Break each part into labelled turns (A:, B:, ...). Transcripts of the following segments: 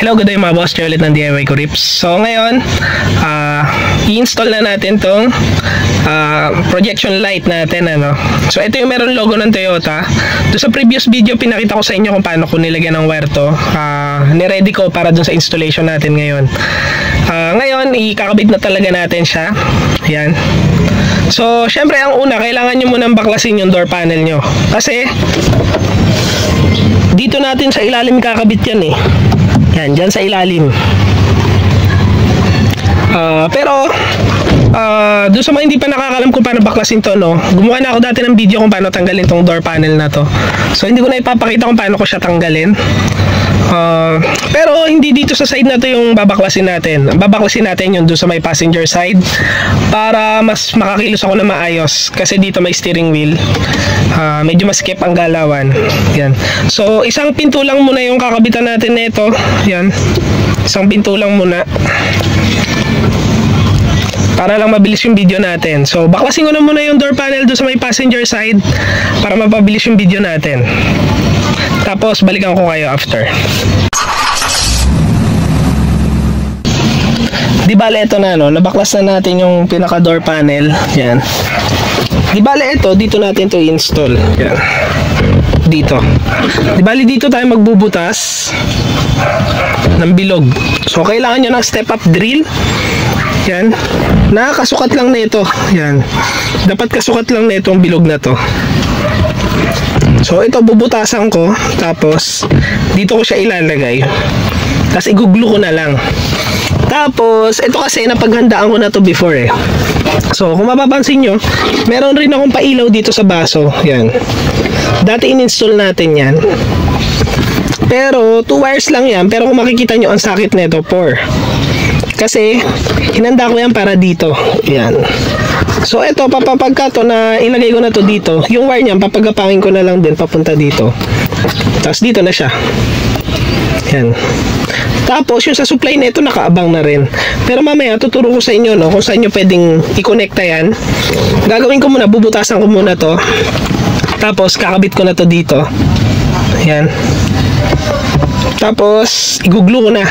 A: Hello, good day mga boss, Chair ulit ng DIY Kurips. So ngayon, i-install na natin tong projection light natin, ano. So ito yung meron logo ng Toyota. Doon sa previous video, pinakita ko sa inyo kung paano ko nilagyan ng wire to. Niready ko para dun sa installation natin ngayon. Ngayon, ikakabit na talaga natin siya. Yan. So, syempre ang una, kailangan nyo munang baklasin yung door panel nyo. Kasi, dito natin sa ilalim kakabit yan eh. Yan, dyan sa ilalim. Pero doon sa mga hindi pa nakakalam kung paano baklasin to, no, gumawa na ako dati ng video kung paano tanggalin tong door panel na to. So hindi ko na ipapakita kung paano ko siya tanggalin. Pero hindi dito sa side na to yung babaklasin natin. Babaklasin natin yung doon sa may passenger side para mas makakilos ako na maayos. Kasi dito may steering wheel. Medyo maskip ang galawan. Yan. So isang pinto lang muna yung kakabitan natin nito. Yan. Isang pinto lang muna. Para lang mabilis yung video natin. So, baklasin ko na muna yung door panel doon sa may passenger side para mapabilis yung video natin. Tapos, balikan ko kayo after. Di bale, ito na, no? Nabaklas na natin yung pinaka door panel. Yan. Di bale, ito, dito natin to i-install. Yan. Dito. Di bale, dito tayo magbubutas ng bilog. So, kailangan nyo ng step up drill. Yan. Nakakasukat lang nito. Yan. Dapat kasukat lang nito ang bilog na to. So ito bubutasan ko. Tapos dito ko siya ilalagay. Tapos iguglo ko na lang. Tapos ito kasi napaghandaan ko na to before eh. So kung mapapansin nyo, meron rin akong pailaw dito sa baso. Yan. Dati in-install natin yan. Pero 2 wires lang yan. Pero kung makikita nyo ang sakit nito 4. Kasi hinanda ko yan para dito. Yan. So ito, papapagka to na ilagay ko na to dito, yung wire niyan papagapangin ko na lang din papunta dito. Tapos dito na siya. Yan. Tapos yung sa supply nito nakaabang na rin. Pero mamaya tuturo ko sa inyo, no, kung saan nyo pwedeng i-connecta yan. Gagawin ko muna, bubutasan ko muna to. Tapos kakabit ko na to dito. Yan. Tapos iguglo ko na.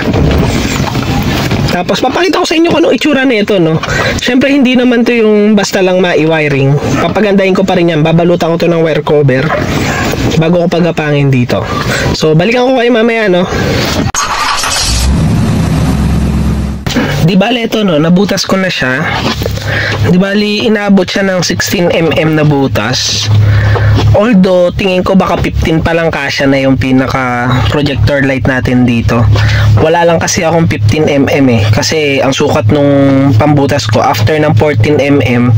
A: Tapos papakita ko sa inyo kung anong itsura nito, no. Syempre hindi naman to yung basta lang mai-wiring. Papagandahin ko pa rin yan. Babalutan ko to ng wire cover bago ko pagapangin dito. So balikan ko kayo mamaya, no. Di bale ito, no, nabutas ko na siya. Di bali inaabot siya ng 16mm na butas. Although tingin ko baka 15 pa lang kasya na yung pinaka projector light natin dito. Wala lang kasi akong 15mm eh. Kasi ang sukat nung pambutas ko after ng 14mm,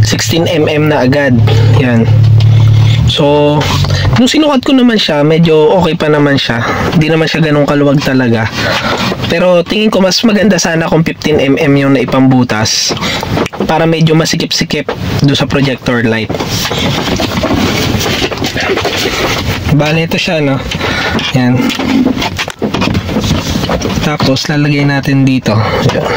A: 16mm na agad. Yan. So, nung sinukat ko naman siya, medyo okay pa naman siya. Hindi naman siya ganun kaluwag talaga. Pero tingin ko mas maganda sana kung 15mm yung naipambutas para medyo masikip-sikip doon sa projector light. Bale, ito siya, no? Yan. Tapos, lalagay natin dito. Yan.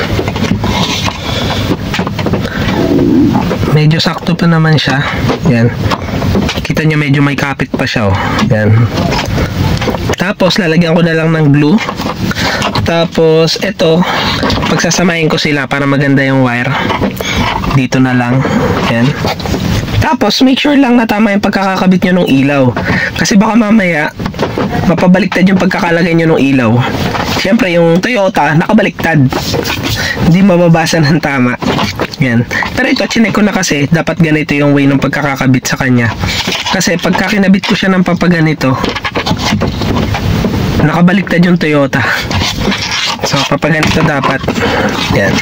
A: Medyo sakto pa naman siya. Yan. Kita nyo medyo may kapit pa siya, oh. Yan. Tapos, lalagyan ko na lang ng glue. Tapos, ito, pagsasamahin ko sila para maganda yung wire. Dito na lang. Yan. Tapos, make sure lang na tama yung pagkakakabit nyo ng ilaw. Kasi baka mamaya, mapabaliktad yung pagkakalagay nyo ng ilaw. Siyempre, yung Toyota, nakabaliktad. Hindi mababasa ng tama. Yan. Pero ito, chinek ko na kasi, dapat ganito yung way ng pagkakakabit sa kanya. Kasi, pagka kinabit ko siya ng papaganito, nakabaliktad yung Toyota. So, papaganito dapat. Yan.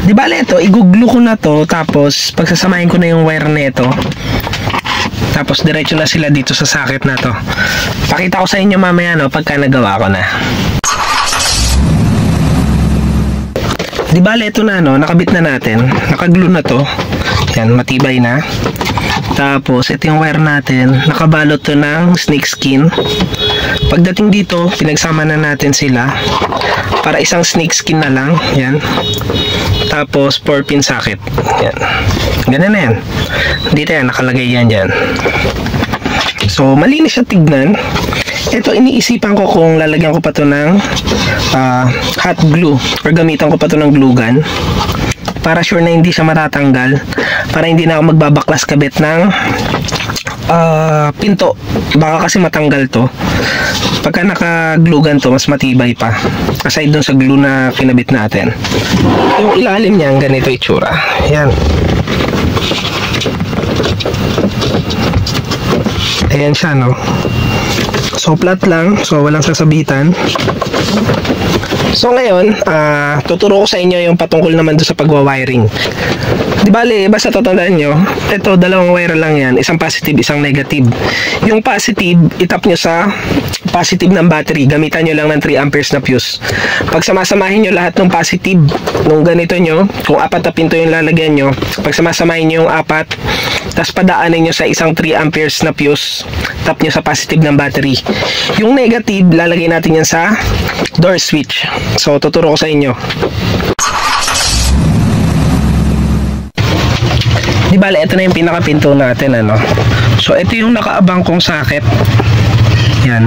A: Di bale ito, iguglo ko na to, tapos pagsasamahin ko na yung wire nito. Tapos diretso na sila dito sa socket na to. Pakita ko sa inyo mamaya, no, pagka nagawa ko na. Di bale ito na, no, nakabit na natin. Nakaglue na to. Yan, matibay na. Tapos ito yung wire natin, nakabalot to ng snake skin. Pagdating dito, pinagsama na natin sila para isang snake skin na lang. Yan. Tapos 4-pin socket. Yan. Ganun na yan. Dito yan, nakalagay yan dyan. So malinis siya tignan. Ito, iniisipan ko kung lalagyan ko pa to ng hot glue or gamitan ko pa to ng glue gun para sure na hindi siya matatanggal, para hindi na ako magbabaklas kabit ng pinto. Baka kasi matanggal to. Pagka naka-glue gun to, mas matibay pa. Aside dun sa glue na kinabit natin. Yung ilalim niya, ganito itsura. Yan. Ayan siya, no? So, flat lang. So, walang sasabitan. So, ngayon, tuturo ko sa inyo yung patungkol naman doon sa pagwa-wiring. Di bale, basta tatandaan nyo, ito, dalawang wire lang yan. Isang positive, isang negative. Yung positive, itap nyo sa positive ng battery. Gamitan nyo lang ng 3 amperes na fuse. Pag samasamahin nyo lahat ng positive, nung ganito nyo, kung 4 na pinto yung lalagyan nyo, pag samasamahin nyo yung 4, tapos padaanin nyo sa isang 3 amperes na fuse, tap nyo sa positive ng battery. Yung negative, lalagay natin yan sa door switch. So, tuturo ko sa inyo. Di bale, ito na yung pinakapinto natin, ano. So, ito yung nakaabang kong socket. Yan.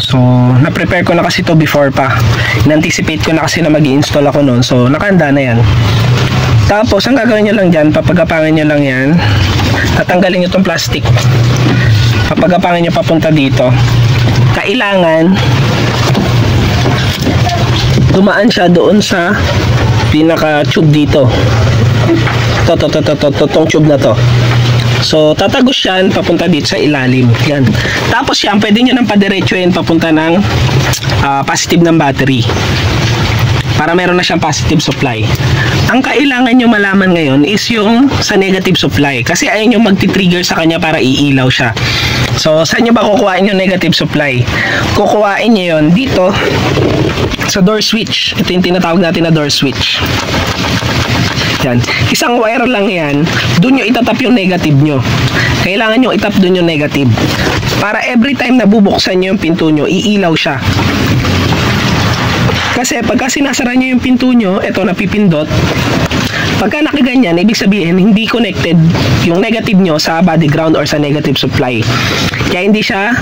A: So, na-prepare ko na kasi to before pa. In-anticipate ko na kasi na mag-i-install ako noon. So, nakahanda na yan. Tapos, ang gagawin nyo lang dyan, papagapangin nyo lang yan. Tatanggalin nyo tong plastic. Papagapangin nyo papunta dito. Kailangan dumaan siya doon sa pinaka-tube dito. Tong tube na to. So, tatagos yan papunta dito sa ilalim. Yan. Tapos yan, pwede nyo nang padiretsuhin papunta ng positive ng battery. Para meron na siyang positive supply. Ang kailangan nyo malaman ngayon is yung sa negative supply. Kasi ayun yung magti-trigger sa kanya para iilaw siya. So, saan nyo ba kukuhain yung negative supply? Kukuhain nyo yun dito sa door switch. Ito yung tinatawag natin na door switch. Yan. Isang wire lang yan. Doon nyo itatap yung negative nyo. Kailangan nyo itap doon yung negative. Para every time na bubuksan nyo yung pinto nyo, iilaw siya. Kasi pagka sinasara nyo yung pinto nyo, ito napipindot. Pagka nakaganyan, ibig sabihin hindi connected yung negative nyo sa body ground or sa negative supply. Kaya hindi siya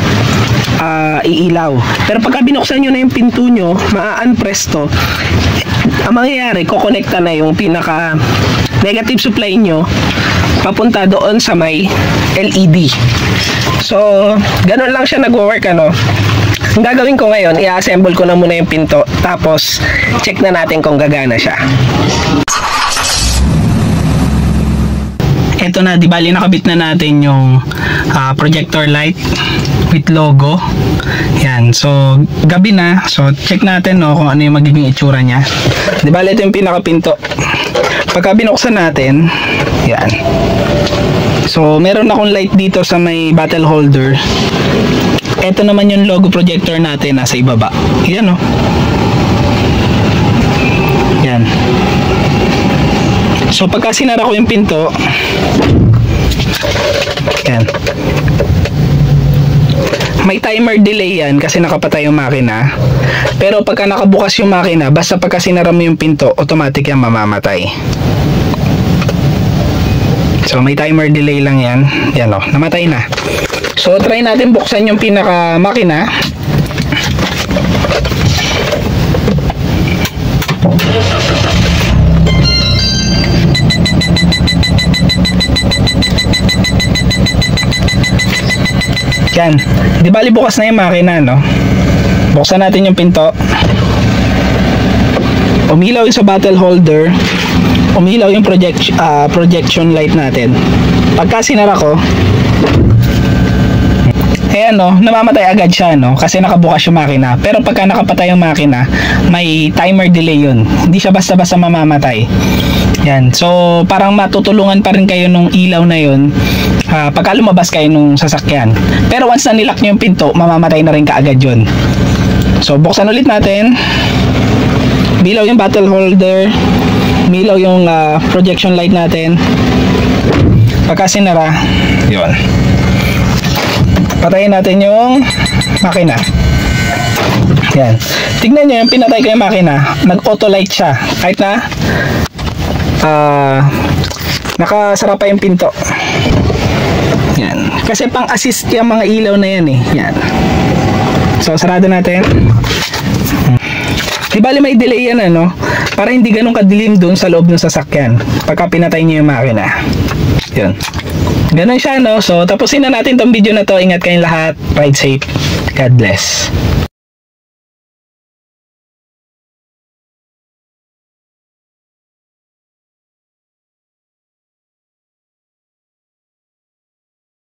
A: iilaw. Pero pagka binuksan nyo na yung pinto nyo, maa-unpress to. Ang mangyayari, kukonekta na yung pinaka negative supply nyo papunta doon sa may LED. So, ganun lang siya nagwo-work, ano. Ang gagawin ko ngayon, i-assemble ko na muna yung pinto, tapos check na natin kung gagana siya. Ito na, di bali nakabit na natin yung projector light with logo. Yan, so gabi na. So check natin, no, kung ano yung magiging itsura niya. Di bali ito yung pinakapinto. Pagka binuksan natin, yan. So meron akong light dito sa may bottle holder. Ito naman yung logo projector natin nasa ibaba. Yan, no. Yan. So pagka sinara ko yung pinto, yan. May timer delay yan kasi nakapatay yung makina. Pero pagka nakabukas yung makina, basta pagka sinara mo yung pinto, automatic yan mamamatay. So may timer delay lang yan. Yan, o, namatay na. So try natin buksan yung pinaka makina. Yan. Di bali bukas na yung makina, no? Buksan natin yung pinto. Umilaw yung sa bottle holder. Umilaw yung projection light natin. Pagka sinara ko, ayan, no, namamatay agad siya, no, kasi nakabukas yung makina. Pero pagka nakapatay yung makina, may timer delay yun. Hindi siya basta-basta mamamatay. Yan. So, parang matutulungan pa rin kayo nung ilaw na yun pagka lumabas kayo nung sasakyan. Pero once na nilock nyo yung pinto, mamamatay na rin kaagad yun. So, buksan ulit natin. Bilaw yung bottle holder. Bilaw yung projection light natin. Pagka sinara, yun. Patayin natin yung makina. Yan. Tignan nyo yung pinatay ko yung makina. Nag-auto light siya. Kahit na nakasara pa yung pinto.
B: Yan. Kasi pang assist yung mga ilaw na yan eh. Yan. So sarado natin. Di bali may delay yan ano, para hindi ganun kadilim dun sa loob ng sasakyan pagka pinatay niyo yung makina. Yun. Ganun siya no. So tapusin na natin tong video na to. Ingat kayong lahat. Ride safe. God bless.